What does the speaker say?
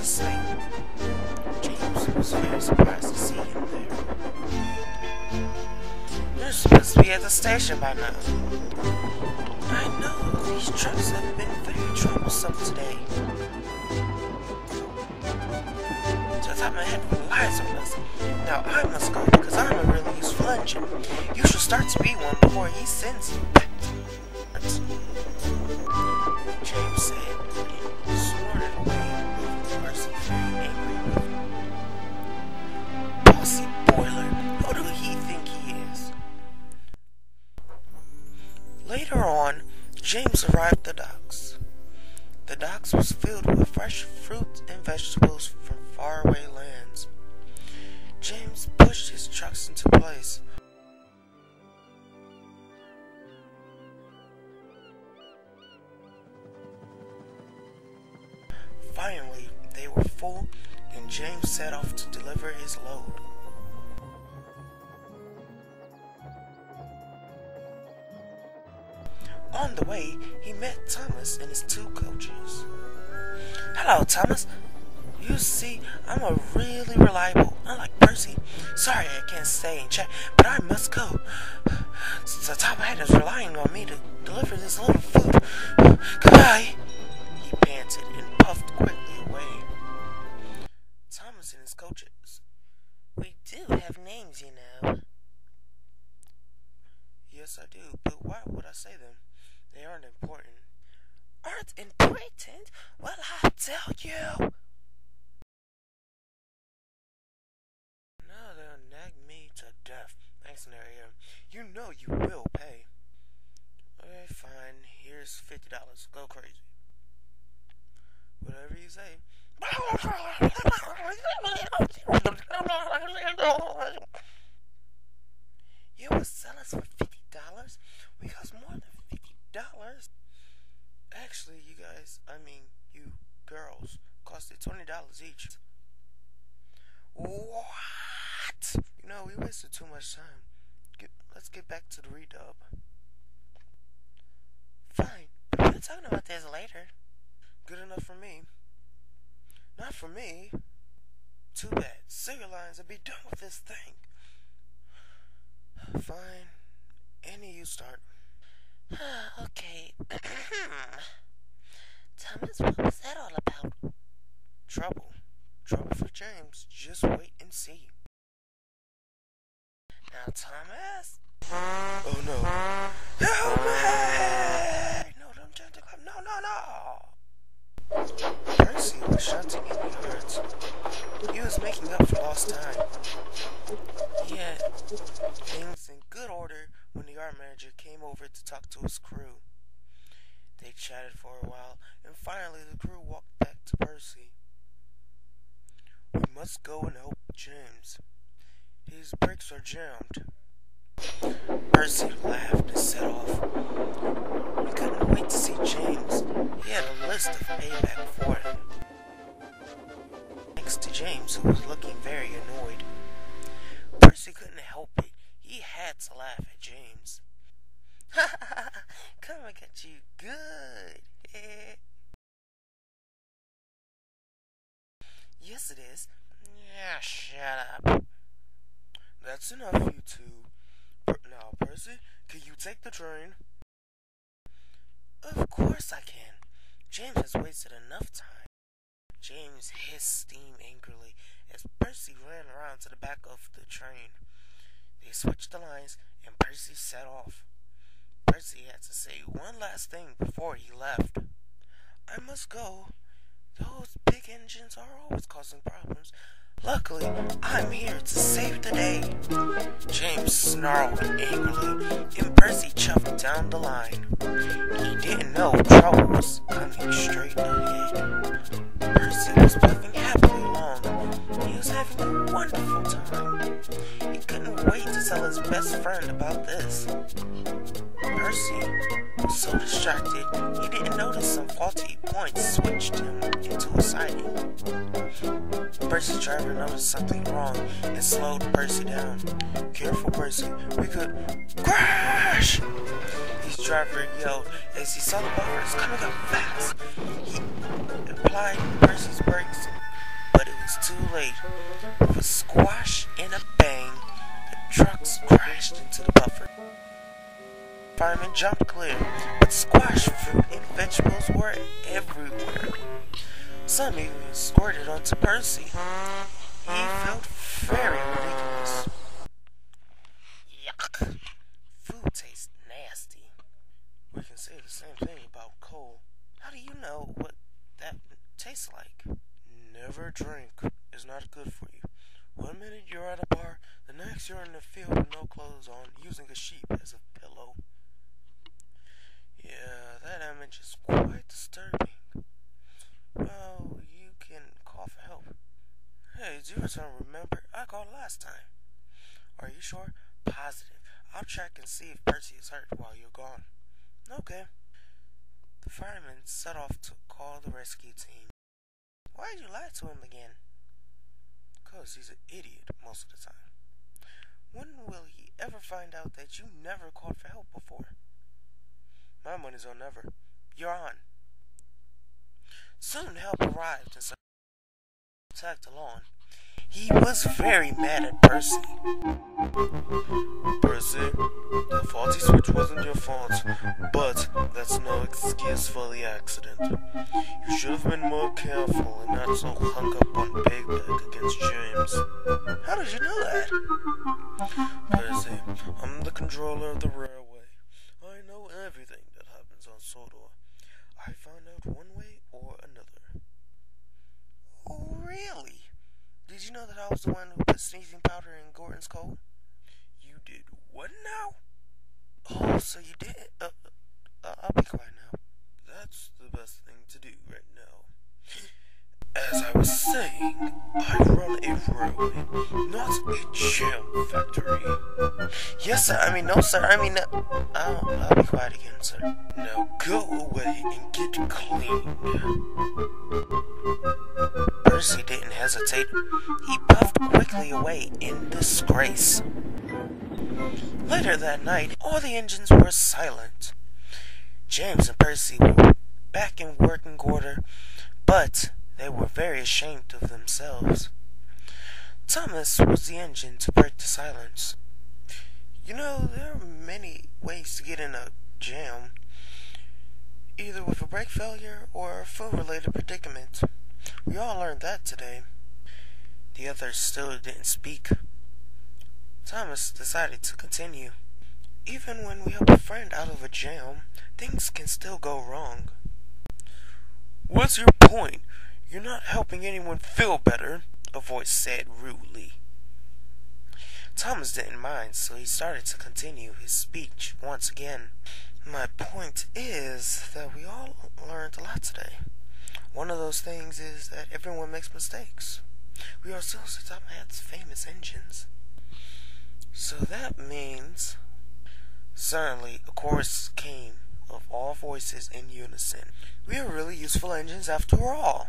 asleep. James was very surprised to see him there. You're supposed to be at the station by now. I know, these trucks have been very troublesome today. To the top of my head relies on us. Now I must go because I'm a really useful engine. You should start to be one before he sends you back to Earth. James said, and snorted away, leaving Percy very angry with him. Bossy boiler, who do he think he is? Later on, James arrived at the docks. The docks was filled with fresh fruit and vegetables from faraway lands. James pushed his trucks into place. Finally, they were full, and James set off to deliver his load. On the way, he met Thomas and his two coaches. Hello, Thomas. You see, I'm a really reliable, unlike Percy. Sorry I can't stay and chat, but I must go. The top of my head is relying on me to deliver this little food. Goodbye. He panted and puffed quickly away. Thomas and his coaches. We do have names, you know. Yes, I do, but why would I say them? They aren't important. Aren't important? Well, I'll tell you. No, they'll nag me to death. Thanks, Naria. You know you will pay. Okay, fine. Here's $50. Go crazy. Whatever you say. You will sell us for $50? We cost more than $50. Actually, you guys, you girls, costed $20 each. What? You know, we wasted too much time. Let's get back to the redub. Fine, but we're talking about this later. Good enough for me. Not for me. Too bad. Say your lines and be done with this thing. Fine. Any you start. Okay. Thomas, what was that all about? Trouble. Trouble for James. Just wait and see. Now, Thomas. Oh no. Help me! No, don't turn the club. No, no, no! Percy was shouting in the yards. He was making up for lost time. He had things in good order when the yard manager came over to talk to his crew. They chatted for a while, and finally the crew walked back to Percy. We must go and help James. His brakes are jammed. Percy laughed and set off. We couldn't wait to see James. He had a list of payback for him. Thanks to James, who was looking very annoyed. Percy couldn't help it. He had to laugh at James. Ha ha ha! Come I got you good. Yes, it is. Yeah, shut up. That's enough, you two. Now, Percy, can you take the train? Of course I can. James has wasted enough time. James hissed steam angrily as Percy ran around to the back of the train. They switched the lines, and Percy set off. Percy had to say one last thing before he left. I must go. Those big engines are always causing problems. Luckily, I'm here to save the day. James snarled angrily, and Percy chuffed down the line. He didn't know trouble was coming straight ahead. Percy was puffing happily along. He was having a wonderful time. He couldn't wait to tell his best friend about this. Percy was so distracted, he didn't notice some faulty points switched him into a siding. Percy's driver noticed something wrong and slowed Percy down. Careful, Percy, we could crash! His driver yelled as he saw the buffers coming up fast. He applied Percy's brakes was too late. With a squash and a bang, the trucks crashed into the buffer. Firemen jumped clear, but squash, fruit, and vegetables were everywhere. Some even squirted onto Percy. He felt very ridiculous. Yuck. Food tastes nasty. We can say the same thing about coal. How do you know what that tastes like? Never drink. It's not good for you. 1 minute you're at a bar, the next you're in the field with no clothes on, using a sheep as a pillow. Yeah, that image is quite disturbing. Well, you can call for help. Hey, do you return remember? I called last time. Are you sure? Positive. I'll check and see if Percy is hurt while you're gone. Okay. The fireman set off to call the rescue team. Why'd you lie to him again? 'Cause he's an idiot most of the time. When will he ever find out that you never called for help before? My money's on never. You're on. Soon help arrived and attacked the lawn. He was very mad at Percy. Percy, the faulty switch wasn't your fault, but that's no excuse for the accident. You should have been more careful and not so hung up on payback against James. How did you know that? Percy, I'm the controller of the railway. I know everything that happens on Sodor. I found out one way or another. Oh, really? Did you know that I was the one who put sneezing powder in Gordon's coal? You did what now? Oh, so you did? I'll be quiet now. That's the best thing to do right now. As I was saying, I run a railway, not a jam factory. Yes, sir. No, sir. I'll be quiet again, sir. Now go away and get clean. Percy didn't hesitate. He puffed quickly away in disgrace. Later that night, all the engines were silent. James and Percy were back in working order, but they were very ashamed of themselves. Thomas was the engine to break the silence. You know, there are many ways to get in a jam, either with a brake failure or a food-related predicament. We all learned that today. The others still didn't speak. Thomas decided to continue. Even when we help a friend out of a jam, things can still go wrong. What's your point? You're not helping anyone feel better, a voice said rudely. Thomas didn't mind, so he started to continue his speech once again. My point is that we all learned a lot today. One of those things is that everyone makes mistakes. We are still Sir Man's famous engines. So that means... Suddenly, a chorus came of all voices in unison. We are really useful engines after all.